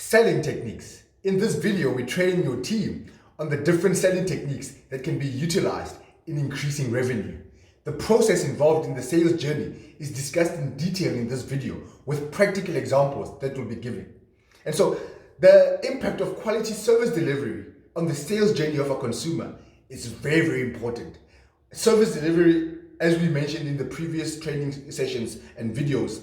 Selling techniques. In this video, we train your team on the different selling techniques that can be utilized in increasing revenue. The process involved in the sales journey is discussed in detail in this video with practical examples that will be given. And so the impact of quality service delivery on the sales journey of a consumer is very, very important. Service delivery, as we mentioned in the previous training sessions and videos,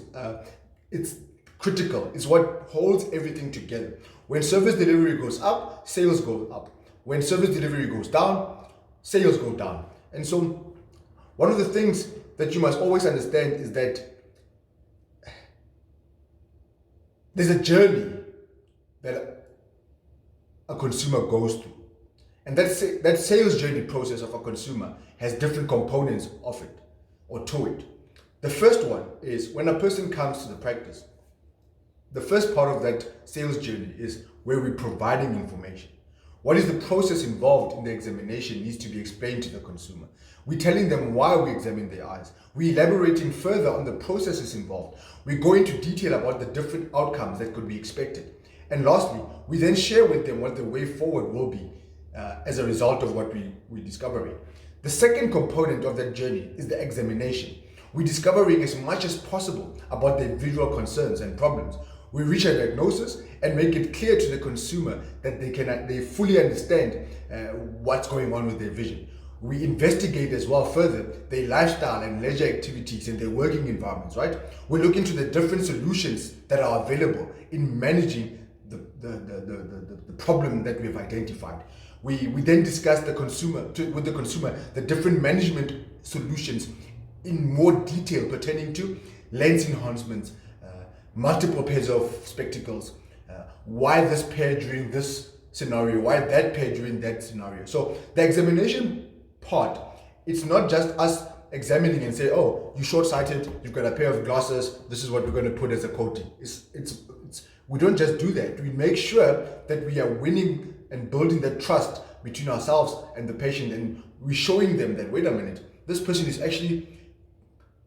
it's critical. It's what holds everything together. When service delivery goes up, sales go up. When service delivery goes down, sales go down. And so one of the things that you must always understand is that there's a journey that a consumer goes through. And that sales journey process of a consumer has different components of it or to it. The first one is when a person comes to the practice. The first part of that sales journey is where we're providing information. What is the process involved in the examination needs to be explained to the consumer. We're telling them why we examine their eyes. We're elaborating further on the processes involved. We go into detail about the different outcomes that could be expected. And lastly, we then share with them what the way forward will be as a result of what we're discovering. The second component of that journey is the examination. We're discovering as much as possible about their visual concerns and problems. We reach a diagnosis and make it clear to the consumer that they fully understand what's going on with their vision. We investigate as well further their lifestyle and leisure activities and their working environments, right? We look into the different solutions that are available in managing the problem that we've identified. We then discuss with the consumer the different management solutions in more detail pertaining to lens enhancements, multiple pairs of spectacles, why this pair during this scenario, why that pair during that scenario. So the examination part, it's not just us examining and say, oh, you're short-sighted, you've got a pair of glasses, this is what we're going to put as a coating. We don't just do that. We make sure that we are winning and building that trust between ourselves and the patient, and we're showing them that, wait a minute, this person is actually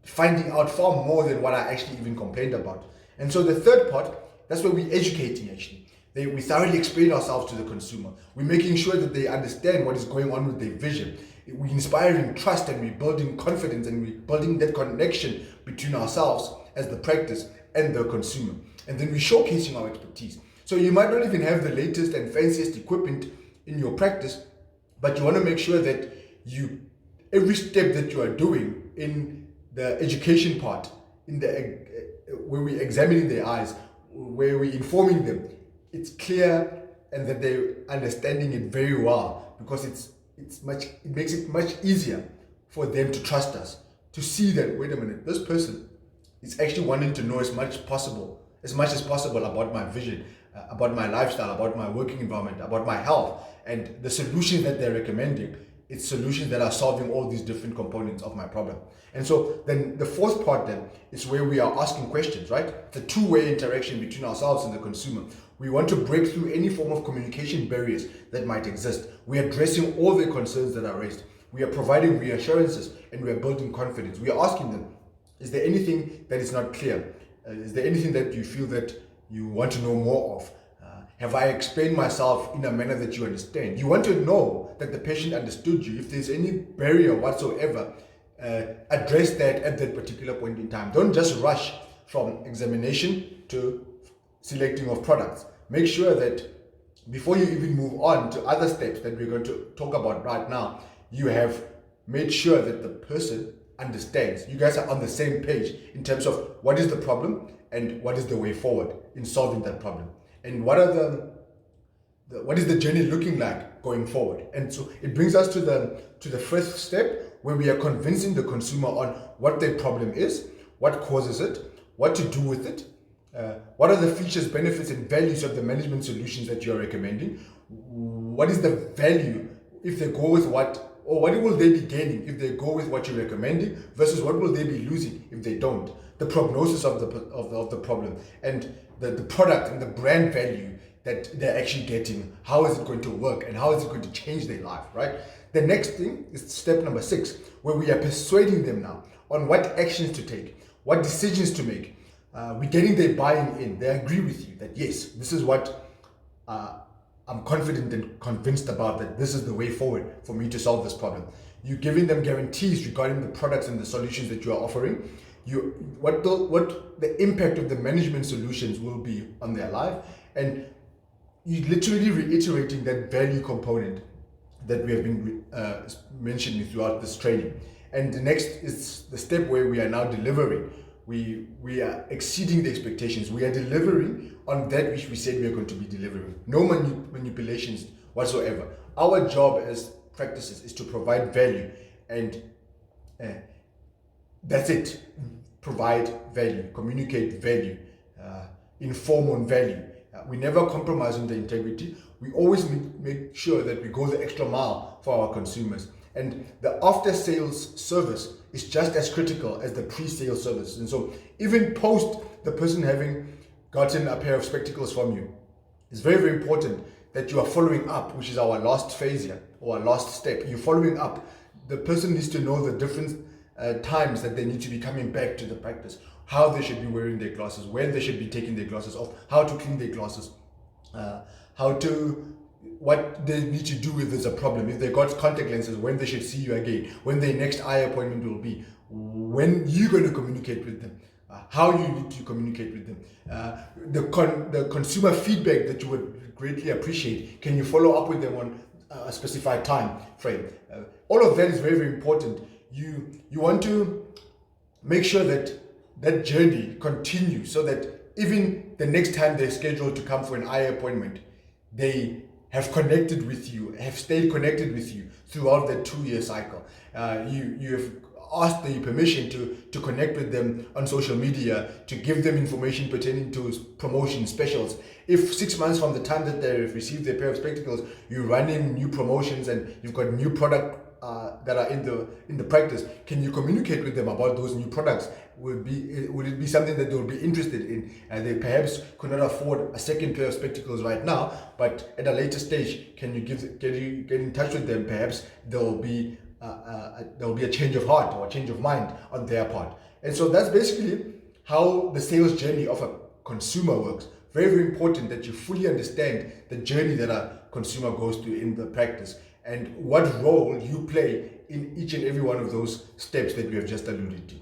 finding out far more than what I actually even complained about. And so the third part, that's where we're educating actually. We thoroughly explain ourselves to the consumer. We're making sure that they understand what is going on with their vision. We're inspiring trust and we're building confidence and we're building that connection between ourselves as the practice and the consumer. And then we're showcasing our expertise. So you might not even have the latest and fanciest equipment in your practice, but you want to make sure that every step that you are doing in the education part, where we're examining their eyes, where we're informing them, it's clear and that they're understanding it very well, because it makes it much easier for them to trust us, to see that, wait a minute, this person is actually wanting to know as much as possible about my vision, about my lifestyle, about my working environment, about my health, and the solutions that they're recommending. It's solutions that are solving all these different components of my problem. And so then the fourth part then is where we are asking questions, right? The two-way interaction between ourselves and the consumer. We want to break through any form of communication barriers that might exist. We are addressing all the concerns that are raised. We are providing reassurances and we are building confidence. We are asking them, is there anything that is not clear? Is there anything that you feel that you want to know more of? Have I explained myself in a manner that you understand? You want to know that the patient understood you. If there's any barrier whatsoever, address that at that particular point in time. Don't just rush from examination to selecting of products. Make sure that before you even move on to other steps that we're going to talk about right now, you have made sure that the person understands. You guys are on the same page in terms of what is the problem and what is the way forward in solving that problem. And what is the journey looking like going forward? And so it brings us to the first step, where we are convincing the consumer on what their problem is, what causes it, what to do with it, what are the features, benefits, and values of the management solutions that you are recommending, what is the value if they go with what, or what will they be gaining if they go with what you're recommending versus what will they be losing if they don't, the prognosis of the problem, and the product and the brand value that they're actually getting, how is it going to work and how is it going to change their life, right? The next thing is step number 6, where we are persuading them now on what actions to take, what decisions to make, we're getting their buying in. They agree with you that yes, this is what I'm confident and convinced about, that this is the way forward for me to solve this problem. You're giving them guarantees regarding the products and the solutions that you are offering. What the impact of the management solutions will be on their life, and you're literally reiterating that value component that we have been mentioning throughout this training. And the next is the step where we are now delivering. We are exceeding the expectations. We are delivering on that which we said we are going to be delivering. No manipulations whatsoever. Our job as practices is to provide value, and that's it. Provide value, communicate value, inform on value. We never compromise on the integrity. We always make sure that we go the extra mile for our consumers. And the after-sales service is just as critical as the pre-sale service. And so even post the person having gotten a pair of spectacles from you, it's very, very important that you are following up, which is our last phase here, or our last step. You're following up. The person needs to know the different times that they need to be coming back to the practice, how they should be wearing their glasses, when they should be taking their glasses off, how to clean their glasses, what they need to do if there's a problem, if they got contact lenses, when they should see you again, when their next eye appointment will be, when you're going to communicate with them, how you need to communicate with them, the consumer feedback that you would greatly appreciate. Can you follow up with them on a specified time frame? All of that is very, very important. You want to make sure that that journey continues, so that even the next time they're scheduled to come for an eye appointment, they have connected with you, have stayed connected with you throughout that 2-year cycle. You have asked the permission to connect with them on social media, to give them information pertaining to promotion specials. If 6 months from the time that they have received their pair of spectacles, you're running new promotions and you've got new product that are in the practice, can you communicate with them about those new products? Would it be something that they would be interested in? They perhaps could not afford a second pair of spectacles right now, but at a later stage, can you get in touch with them? Perhaps there will be a change of heart or a change of mind on their part. And so that's basically how the sales journey of a consumer works. Very, very important that you fully understand the journey that a consumer goes through in the practice, and what role you play in each and every one of those steps that we have just alluded to.